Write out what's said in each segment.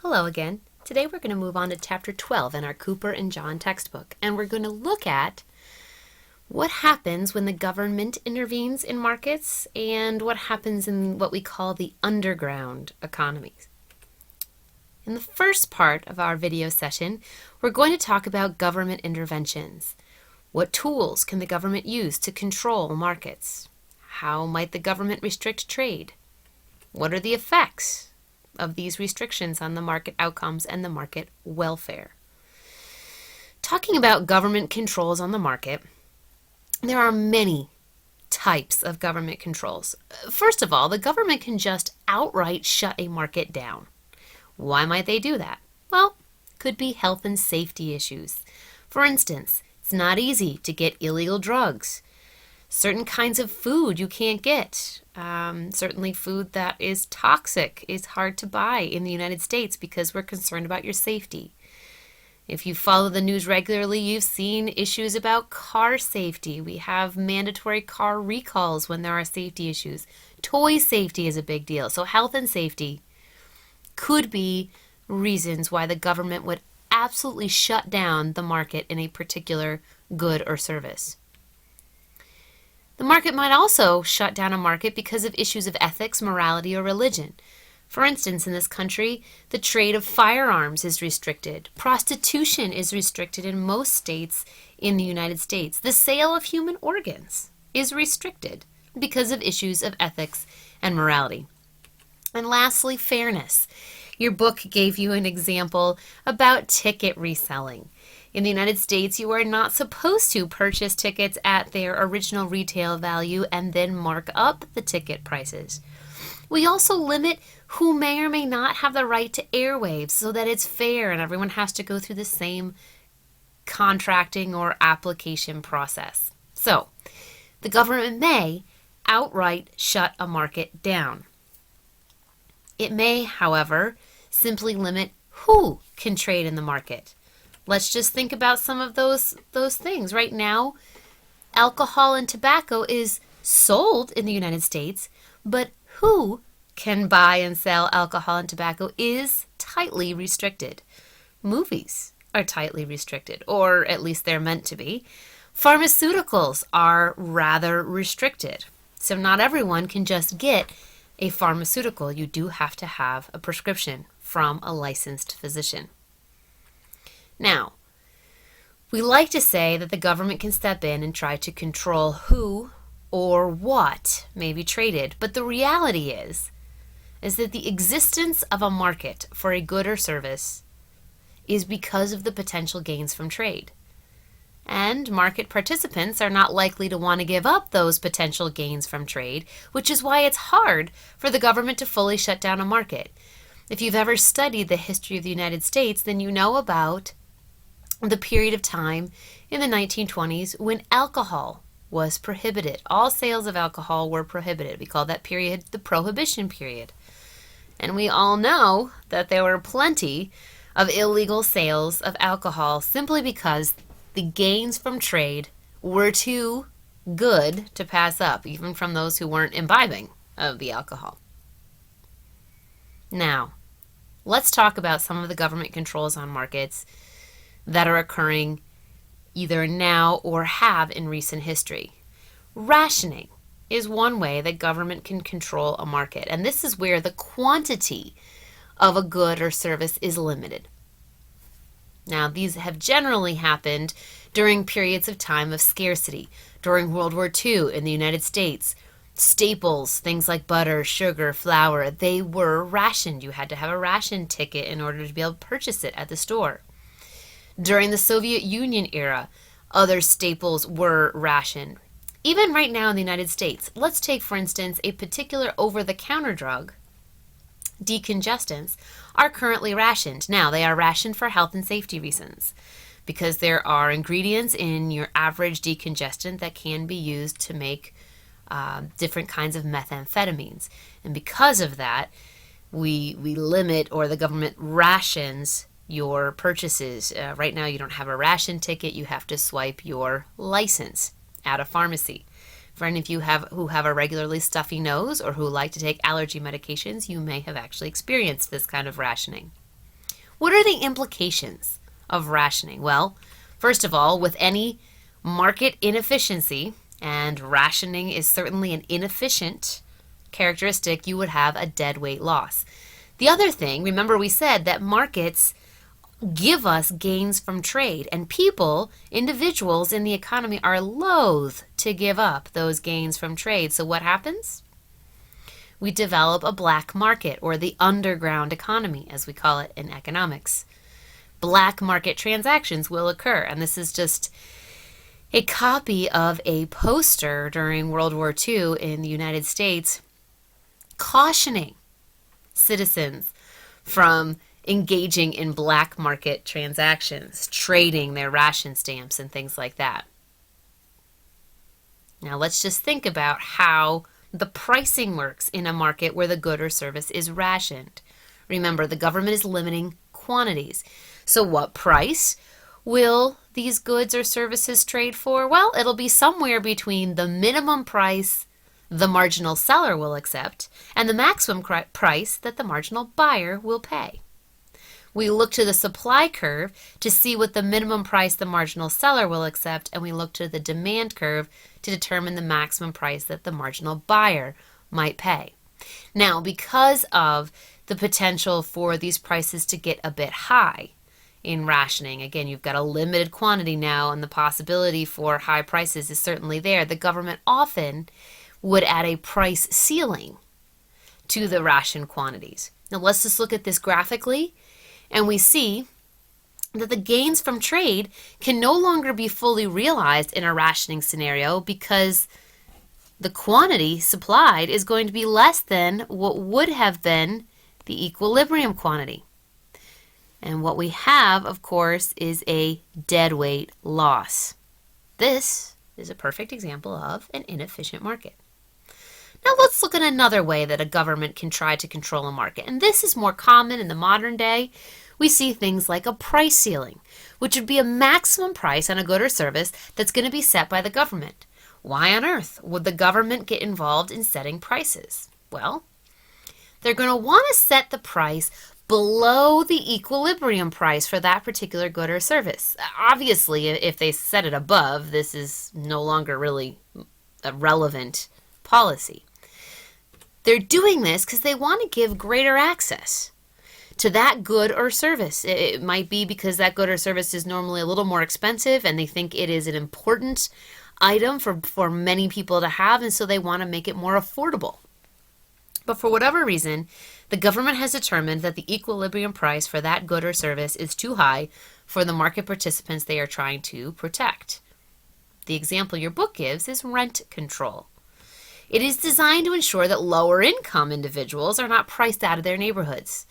Hello again. Today we're going to move on to Chapter 12 in our Cooper and John textbook, and we're going to look at what happens when the government intervenes in markets and what happens in what we call the underground economies. In the first part of our video session, we're going to talk about government interventions. What tools can the government use to control markets? How might the government restrict trade? What are the effects of these restrictions on the market outcomes and the market welfare? Talking about government controls on the market, there are many types of government controls. First of all, the government can just outright shut a market down. Why might they do that? Well, could be health and safety issues. For instance, it's not easy to get illegal drugs. Certain kinds of food you can't get. Certainly food that is toxic is hard to buy in the United States because we're concerned about your safety. If you follow the news regularly, you've seen issues about car safety. We have mandatory car recalls when there are safety issues. Toy safety is a big deal. So health and safety could be reasons why the government would absolutely shut down the market in a particular good or service. The market might also shut down a market because of issues of ethics, morality, or religion. For instance, in this country, the trade of firearms is restricted. Prostitution is restricted in most states in the United States. The sale of human organs is restricted because of issues of ethics and morality. And lastly, fairness. Your book gave you an example about ticket reselling. In the United States, you are not supposed to purchase tickets at their original retail value and then mark up the ticket prices. We also limit who may or may not have the right to airwaves so that it's fair and everyone has to go through the same contracting or application process. So, the government may outright shut a market down. It may, however, simply limit who can trade in the market. Let's just think about some of those things. Right now, alcohol and tobacco is sold in the United States, but who can buy and sell alcohol and tobacco is tightly restricted. Movies are tightly restricted, or at least they're meant to be. Pharmaceuticals are rather restricted. So not everyone can just get a pharmaceutical. You do have to have a prescription from a licensed physician. Now, we like to say that the government can step in and try to control who or what may be traded, but the reality is that the existence of a market for a good or service is because of the potential gains from trade. And market participants are not likely to want to give up those potential gains from trade, which is why it's hard for the government to fully shut down a market. If you've ever studied the history of the United States, then you know about the period of time in the 1920s when alcohol was prohibited. All sales of alcohol were prohibited. We call that period the Prohibition period. And we all know that there were plenty of illegal sales of alcohol simply because the gains from trade were too good to pass up, even from those who weren't imbibing of the alcohol. Now, let's talk about some of the government controls on markets that are occurring either now or have in recent history. Rationing is one way that government can control a market, and this is where the quantity of a good or service is limited. Now, these have generally happened during periods of time of scarcity. During World War II in the United States, staples, things like butter, sugar, flour, they were rationed. You had to have a ration ticket in order to be able to purchase it at the store. During the Soviet Union era, other staples were rationed. Even right now in the United States, let's take, for instance, a particular over-the-counter drug, decongestants, are currently rationed. Now, they are rationed for health and safety reasons because there are ingredients in your average decongestant that can be used to make different kinds of methamphetamines. And because of that, we limit, or the government rations your purchases. Right now, you don't have a ration ticket. You have to swipe your license at a pharmacy. For any of you who have a regularly stuffy nose or who like to take allergy medications, you may have actually experienced this kind of rationing. What are the implications of rationing? Well, first of all, with any market inefficiency, and rationing is certainly an inefficient characteristic, you would have a deadweight loss. The other thing, remember we said that markets give us gains from trade, and people, individuals in the economy, are loath to give up those gains from trade. So what happens? We develop a black market, or the underground economy, as we call it in economics. Black market transactions will occur, and this is just a copy of a poster during World War II in the United States cautioning citizens from engaging in black market transactions, trading their ration stamps and things like that. Now let's just think about how the pricing works in a market where the good or service is rationed. Remember, the government is limiting quantities. So what price will these goods or services trade for? Well, it'll be somewhere between the minimum price the marginal seller will accept and the maximum price that the marginal buyer will pay. We look to the supply curve to see what the minimum price the marginal seller will accept, and we look to the demand curve to determine the maximum price that the marginal buyer might pay. Now, because of the potential for these prices to get a bit high in rationing, again, you've got a limited quantity now, and the possibility for high prices is certainly there. The government often would add a price ceiling to the ration quantities. Now, let's just look at this graphically. And we see that the gains from trade can no longer be fully realized in a rationing scenario because the quantity supplied is going to be less than what would have been the equilibrium quantity. And what we have, of course, is a deadweight loss. This is a perfect example of an inefficient market. Now let's look at another way that a government can try to control a market. And this is more common in the modern day. We see things like a price ceiling, which would be a maximum price on a good or service that's going to be set by the government. Why on earth would the government get involved in setting prices? Well, they're going to want to set the price below the equilibrium price for that particular good or service. Obviously, if they set it above, this is no longer really a relevant policy. They're doing this because they want to give greater access to that good or service. It might be because that good or service is normally a little more expensive and they think it is an important item for many people to have, and so they want to make it more affordable. But for whatever reason, the government has determined that the equilibrium price for that good or service is too high for the market participants they are trying to protect. The example your book gives is rent control. It is designed to ensure that lower income individuals are not priced out of their neighborhoods.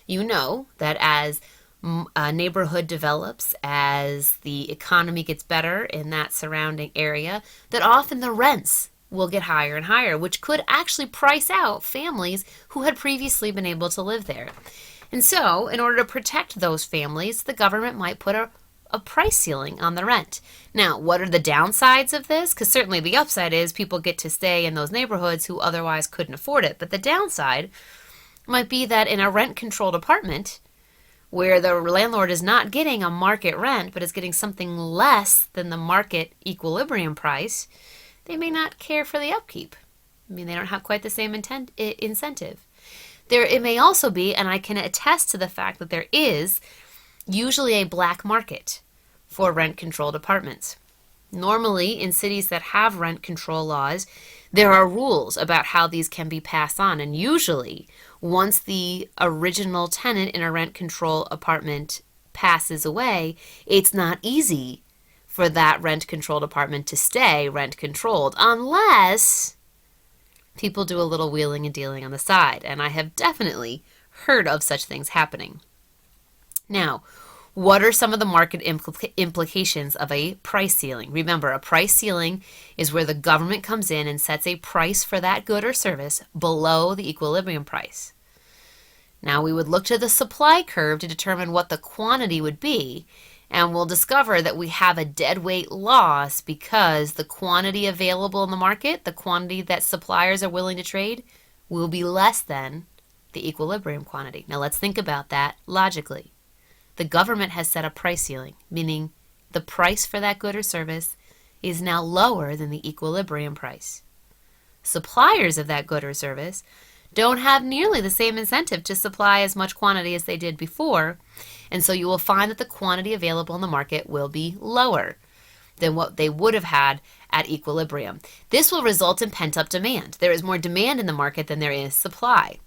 You know that as a neighborhood develops, as the economy gets better in that surrounding area, that often the rents will get higher and higher, which could actually price out families who had previously been able to live there. And so, in order to protect those families, the government might put a price ceiling on the rent. Now, what are the downsides of this? Because certainly the upside is people get to stay in those neighborhoods who otherwise couldn't afford it. But the downside might be that in a rent-controlled apartment, where the landlord is not getting a market rent, but is getting something less than the market equilibrium price, they may not care for the upkeep. I mean, they don't have quite the same incentive. It may also be, and I can attest to the fact that there is usually a black market for rent-controlled apartments. Normally, in cities that have rent control laws, there are rules about how these can be passed on, and usually, once the original tenant in a rent control apartment passes away, it's not easy for that rent controlled apartment to stay rent controlled unless people do a little wheeling and dealing on the side, and I have definitely heard of such things happening. Now, what are some of the market implications of a price ceiling? Remember, a price ceiling is where the government comes in and sets a price for that good or service below the equilibrium price. Now, we would look to the supply curve to determine what the quantity would be, and we'll discover that we have a deadweight loss because the quantity available in the market, the quantity that suppliers are willing to trade, will be less than the equilibrium quantity. Now, let's think about that logically. the government has set a price ceiling, meaning the price for that good or service is now lower than the equilibrium price. Suppliers of that good or service don't have nearly the same incentive to supply as much quantity as they did before, and so you will find that the quantity available in the market will be lower than what they would have had at equilibrium. This will result in pent-up demand. There is more demand in the market than there is supply.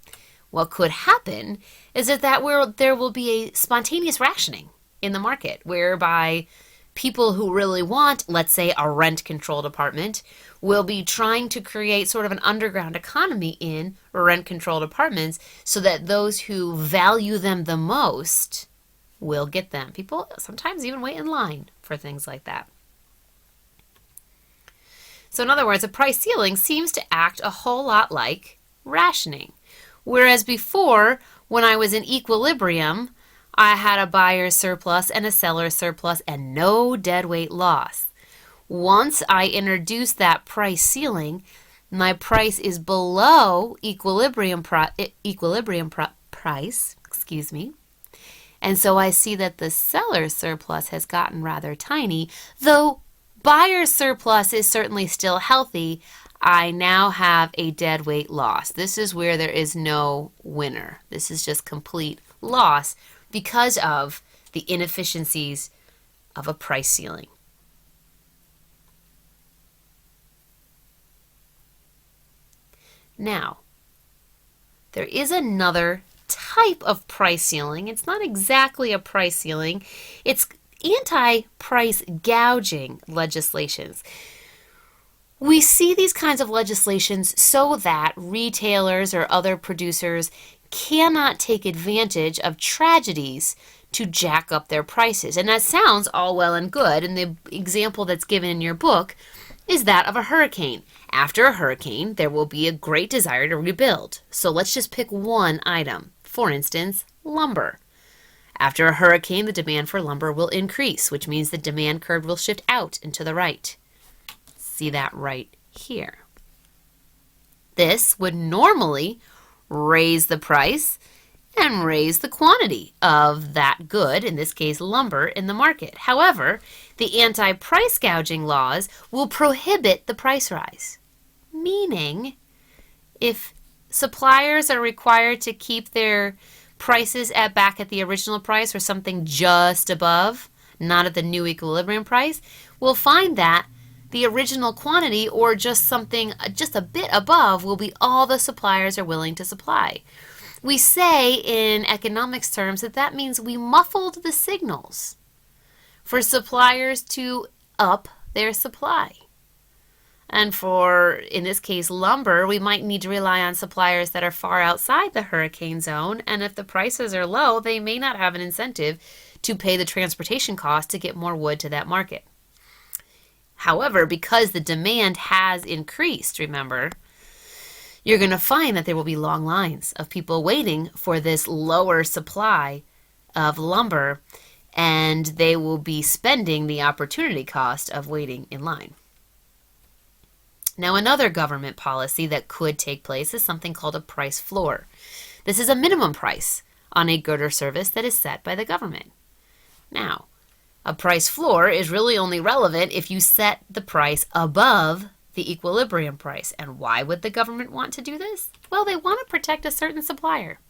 What could happen is that there will be a spontaneous rationing in the market, whereby people who really want, let's say, a rent-controlled apartment will be trying to create sort of an underground economy in rent-controlled apartments so that those who value them the most will get them. People sometimes even wait in line for things like that. So in other words, a price ceiling seems to act a whole lot like rationing. Whereas before, when I was in equilibrium, I had a buyer's surplus and a seller's surplus and no deadweight loss. Once I introduce that price ceiling, my price is below equilibrium price, and so I see that the seller's surplus has gotten rather tiny, though buyer's surplus is certainly still healthy. I now have a deadweight loss. This is where there is no winner. This is just complete loss because of the inefficiencies of a price ceiling. Now, there is another type of price ceiling. It's not exactly a price ceiling. It's anti-price gouging legislations. We see these kinds of legislations so that retailers or other producers cannot take advantage of tragedies to jack up their prices. And that sounds all well and good, and the example that's given in your book is that of a hurricane. After a hurricane, there will be a great desire to rebuild. So let's just pick one item. For instance, lumber. After a hurricane, the demand for lumber will increase, which means the demand curve will shift out and to the right. See that right here. This would normally raise the price and raise the quantity of that good, in this case lumber, in the market. However, the anti-price gouging laws will prohibit the price rise, meaning if suppliers are required to keep their prices back at the original price or something just above, not at the new equilibrium price, we'll find that the original quantity or just something just a bit above will be all the suppliers are willing to supply. We say in economics terms that means we muffled the signals for suppliers to up their supply. And for, in this case, lumber, we might need to rely on suppliers that are far outside the hurricane zone. And if the prices are low, they may not have an incentive to pay the transportation cost to get more wood to that market. However, because the demand has increased, remember, you're going to find that there will be long lines of people waiting for this lower supply of lumber, and they will be spending the opportunity cost of waiting in line. Now, another government policy that could take place is something called a price floor. This is a minimum price on a good or service that is set by the government. Now, a price floor is really only relevant if you set the price above the equilibrium price. And why would the government want to do this? Well, they want to protect a certain supplier.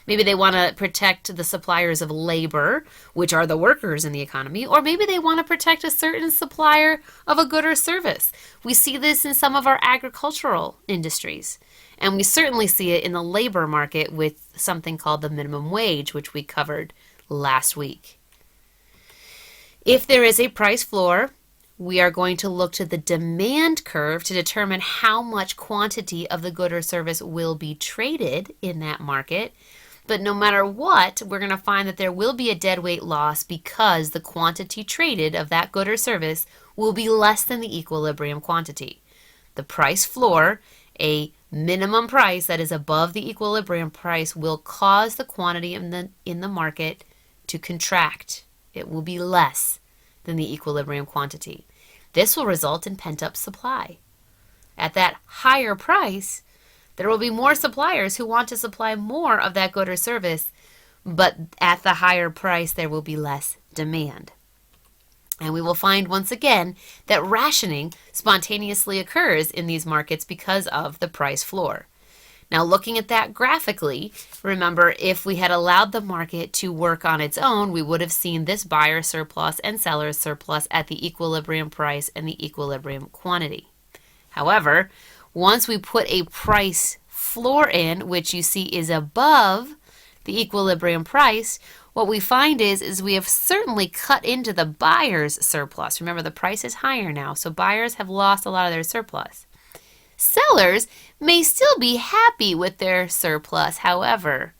Maybe they want to protect the suppliers of labor, which are the workers in the economy, or maybe they want to protect a certain supplier of a good or service. We see this in some of our agricultural industries, and we certainly see it in the labor market with something called the minimum wage, which we covered last week. If there is a price floor, we are going to look to the demand curve to determine how much quantity of the good or service will be traded in that market. But no matter what, we're going to find that there will be a deadweight loss because the quantity traded of that good or service will be less than the equilibrium quantity. The price floor, a minimum price that is above the equilibrium price, will cause the quantity in the market to contract. It will be less than the equilibrium quantity. This will result in pent-up supply. At that higher price, there will be more suppliers who want to supply more of that good or service, but at the higher price there will be less demand. And we will find once again that rationing spontaneously occurs in these markets because of the price floor. Now, looking at that graphically, remember, if we had allowed the market to work on its own, we would have seen this buyer surplus and seller surplus at the equilibrium price and the equilibrium quantity. However, once we put a price floor in, which you see is above the equilibrium price, what we find is we have certainly cut into the buyer's surplus. Remember, the price is higher now, so buyers have lost a lot of their surplus. Sellers may still be happy with their surplus. However,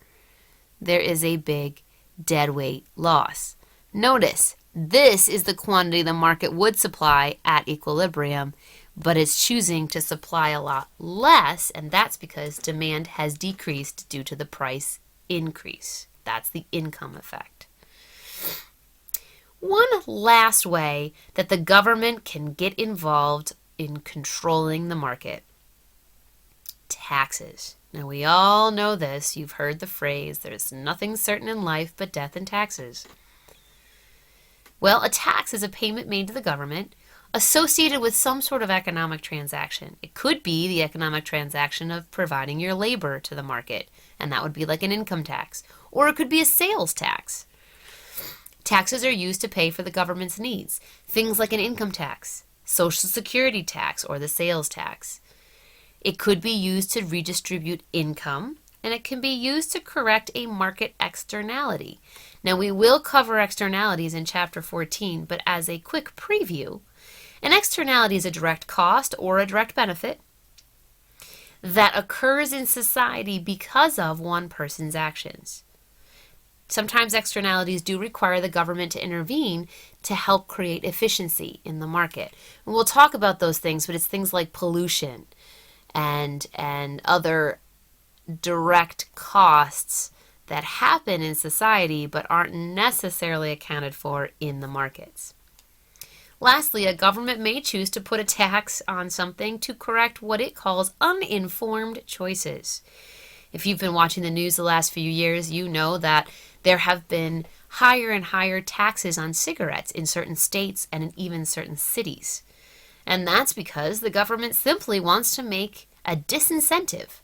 there is a big deadweight loss. Notice, this is the quantity the market would supply at equilibrium, but it's choosing to supply a lot less, and that's because demand has decreased due to the price increase. That's the income effect. One last way that the government can get involved in controlling the market: taxes. Now, we all know this. You've heard the phrase, there's nothing certain in life but death and taxes. Well, a tax is a payment made to the government associated with some sort of economic transaction. It could be the economic transaction of providing your labor to the market, and that would be like an income tax. Or it could be a sales tax. Taxes are used to pay for the government's needs. Things like an income tax, Social Security tax, or the sales tax. It could be used to redistribute income, and it can be used to correct a market externality. Now, we will cover externalities in Chapter 14, but as a quick preview, an externality is a direct cost or a direct benefit that occurs in society because of one person's actions. Sometimes externalities do require the government to intervene to help create efficiency in the market. And we'll talk about those things, but it's things like pollution and other direct costs that happen in society but aren't necessarily accounted for in the markets. Lastly, a government may choose to put a tax on something to correct what it calls uninformed choices. If you've been watching the news the last few years, you know that there have been higher and higher taxes on cigarettes in certain states and in even certain cities. And that's because the government simply wants to make a disincentive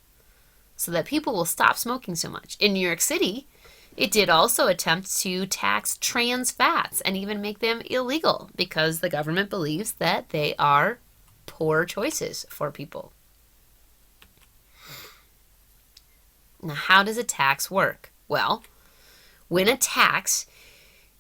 so that people will stop smoking so much. In New York City, it did also attempt to tax trans fats and even make them illegal because the government believes that they are poor choices for people. Now, how does a tax work? Well, when a tax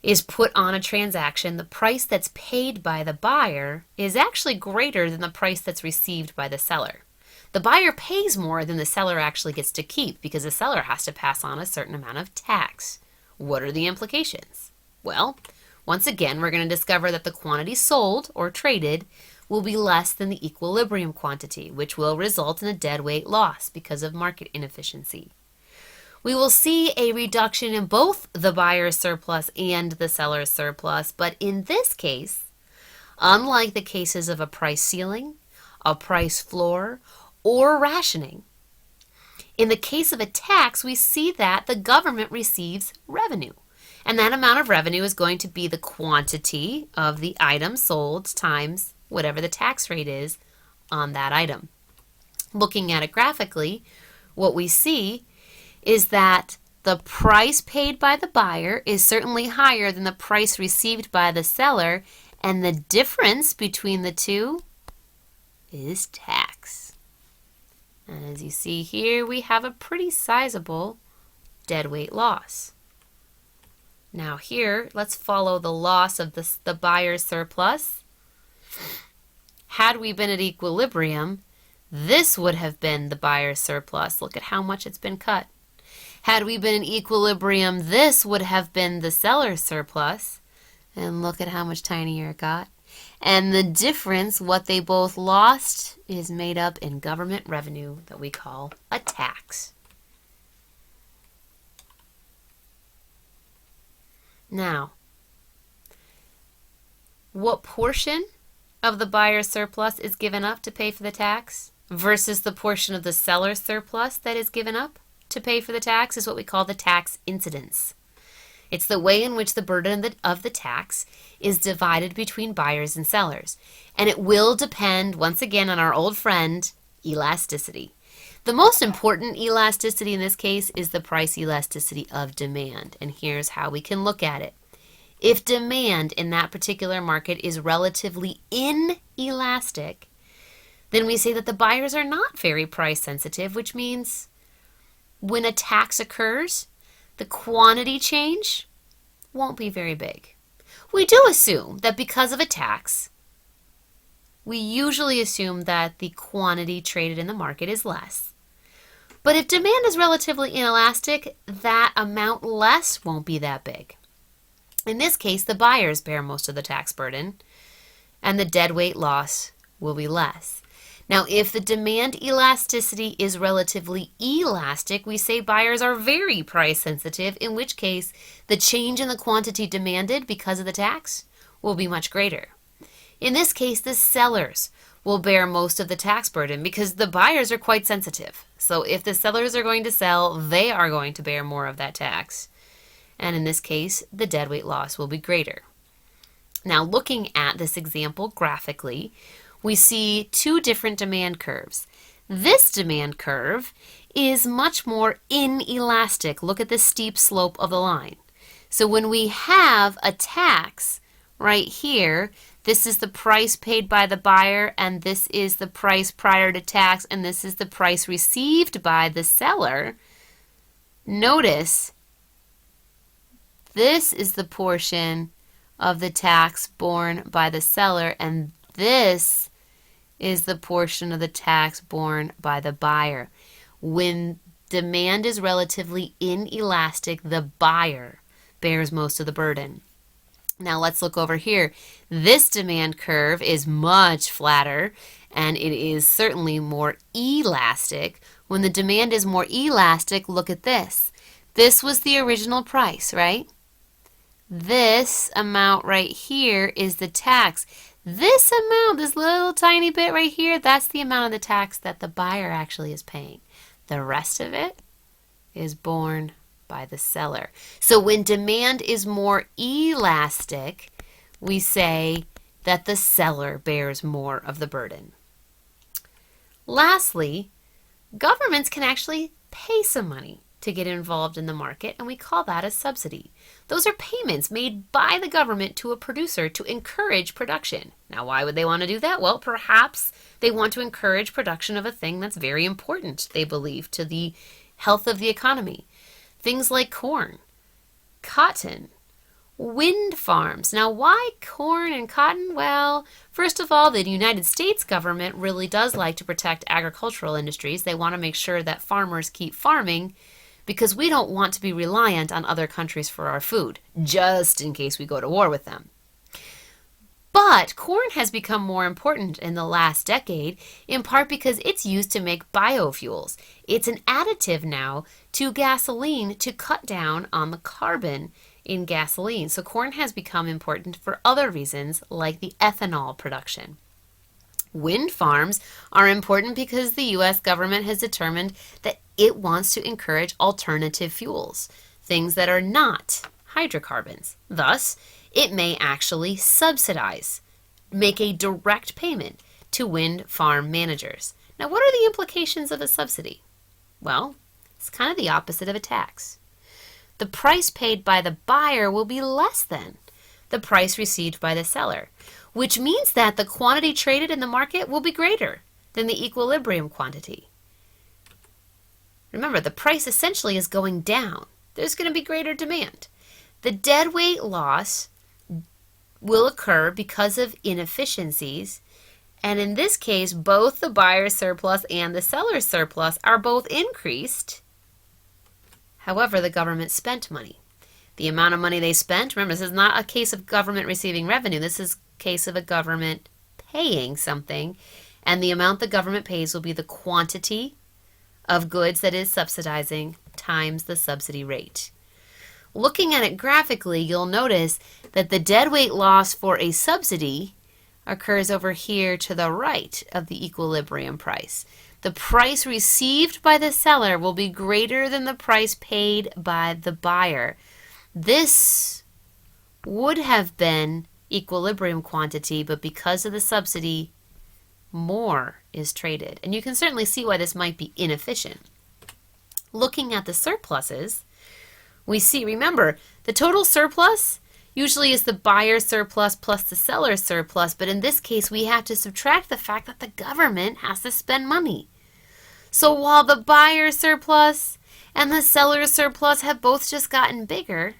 is put on a transaction, the price that's paid by the buyer is actually greater than the price that's received by the seller. The buyer pays more than the seller actually gets to keep because the seller has to pass on a certain amount of tax. What are the implications? Well, once again, we're going to discover that the quantity sold or traded will be less than the equilibrium quantity, which will result in a deadweight loss because of market inefficiency. We will see a reduction in both the buyer's surplus and the seller's surplus, but in this case, unlike the cases of a price ceiling, a price floor, or rationing, in the case of a tax, we see that the government receives revenue. And that amount of revenue is going to be the quantity of the item sold times whatever the tax rate is on that item. Looking at it graphically, what we see is that the price paid by the buyer is certainly higher than the price received by the seller, and the difference between the two is tax. And as you see here, we have a pretty sizable deadweight loss. Now here, let's follow the loss of the buyer's surplus. Had we been at equilibrium, this would have been the buyer's surplus. Look at how much it's been cut. Had we been in equilibrium, this would have been the seller's surplus. And look at how much tinier it got. And the difference, what they both lost, is made up in government revenue that we call a tax. Now, what portion of the buyer's surplus is given up to pay for the tax versus the portion of the seller's surplus that is given up to pay for the tax is what we call the tax incidence. It's the way in which the burden of the tax is divided between buyers and sellers. And it will depend, once again, on our old friend, elasticity. The most important elasticity in this case is the price elasticity of demand. And here's how we can look at it. If demand in that particular market is relatively inelastic, then we say that the buyers are not very price sensitive, which means when a tax occurs, the quantity change won't be very big. We do assume that because of a tax, we usually assume that the quantity traded in the market is less. But if demand is relatively inelastic, that amount less won't be that big. In this case, the buyers bear most of the tax burden, and the deadweight loss will be less. Now, if the demand elasticity is relatively elastic, we say buyers are very price sensitive, in which case the change in the quantity demanded because of the tax will be much greater. In this case, the sellers will bear most of the tax burden because the buyers are quite sensitive. So if the sellers are going to sell, they are going to bear more of that tax. And in this case, the deadweight loss will be greater. Now, looking at this example graphically, we see two different demand curves. This demand curve is much more inelastic. Look at the steep slope of the line. So when we have a tax right here, this is the price paid by the buyer, and this is the price prior to tax, and this is the price received by the seller. Notice this is the portion of the tax borne by the seller, and this is the portion of the tax borne by the buyer. When demand is relatively inelastic, the buyer bears most of the burden. Now let's look over here. This demand curve is much flatter, and it is certainly more elastic. When the demand is more elastic, look at this. This was the original price, right? This amount right here is the tax. This amount, this little tiny bit right here, that's the amount of the tax that the buyer actually is paying. The rest of it is borne by the seller. So when demand is more elastic, we say that the seller bears more of the burden. Lastly, governments can actually pay some money to get involved in the market, and we call that a subsidy. Those are payments made by the government to a producer to encourage production. Now, why would they want to do that? Well, perhaps they want to encourage production of a thing that's very important, they believe, to the health of the economy. Things like corn, cotton, wind farms. Now, why corn and cotton? Well, first of all, the United States government really does like to protect agricultural industries. They want to make sure that farmers keep farming, because we don't want to be reliant on other countries for our food, just in case we go to war with them. But corn has become more important in the last decade, in part because it's used to make biofuels. It's an additive now to gasoline to cut down on the carbon in gasoline. So corn has become important for other reasons, like the ethanol production. Wind farms are important because the U.S. government has determined that it wants to encourage alternative fuels, things that are not hydrocarbons. Thus, it may actually subsidize, make a direct payment to wind farm managers. Now, what are the implications of a subsidy? Well, it's kind of the opposite of a tax. The price paid by the buyer will be less than the price received by the seller, which means that the quantity traded in the market will be greater than the equilibrium quantity. Remember, the price essentially is going down. There's going to be greater demand. The deadweight loss will occur because of inefficiencies, and in this case, both the buyer's surplus and the seller's surplus are both increased. However, the government spent money. The amount of money they spent, remember, this is not a case of government receiving revenue. This is a case of a government paying something, and the amount the government pays will be the quantity of goods that is subsidizing times the subsidy rate. Looking at it graphically, you'll notice that the deadweight loss for a subsidy occurs over here to the right of the equilibrium price. The price received by the seller will be greater than the price paid by the buyer. This would have been equilibrium quantity, but because of the subsidy, more is traded. And you can certainly see why this might be inefficient. Looking at the surpluses, we see, remember, the total surplus usually is the buyer's surplus plus the seller's surplus, but in this case, we have to subtract the fact that the government has to spend money. So while the buyer's surplus and the seller's surplus have both just gotten bigger,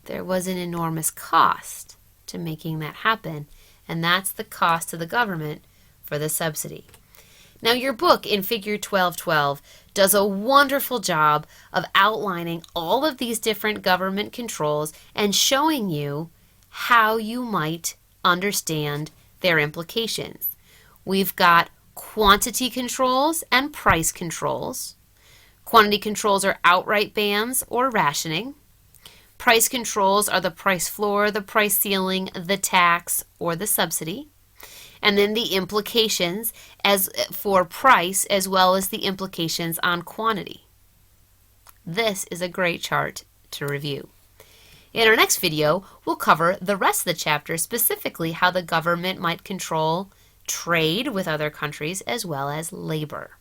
there was an enormous cost to making that happen, and that's the cost to the government for the subsidy. Now, your book in Figure 1212 does a wonderful job of outlining all of these different government controls and showing you how you might understand their implications. We've got quantity controls and price controls. Quantity controls are outright bans or rationing. Price controls are the price floor, the price ceiling, the tax, or the subsidy. And then the implications as for price as well as the implications on quantity. This is a great chart to review. In our next video, we'll cover the rest of the chapter, specifically how the government might control trade with other countries as well as labor.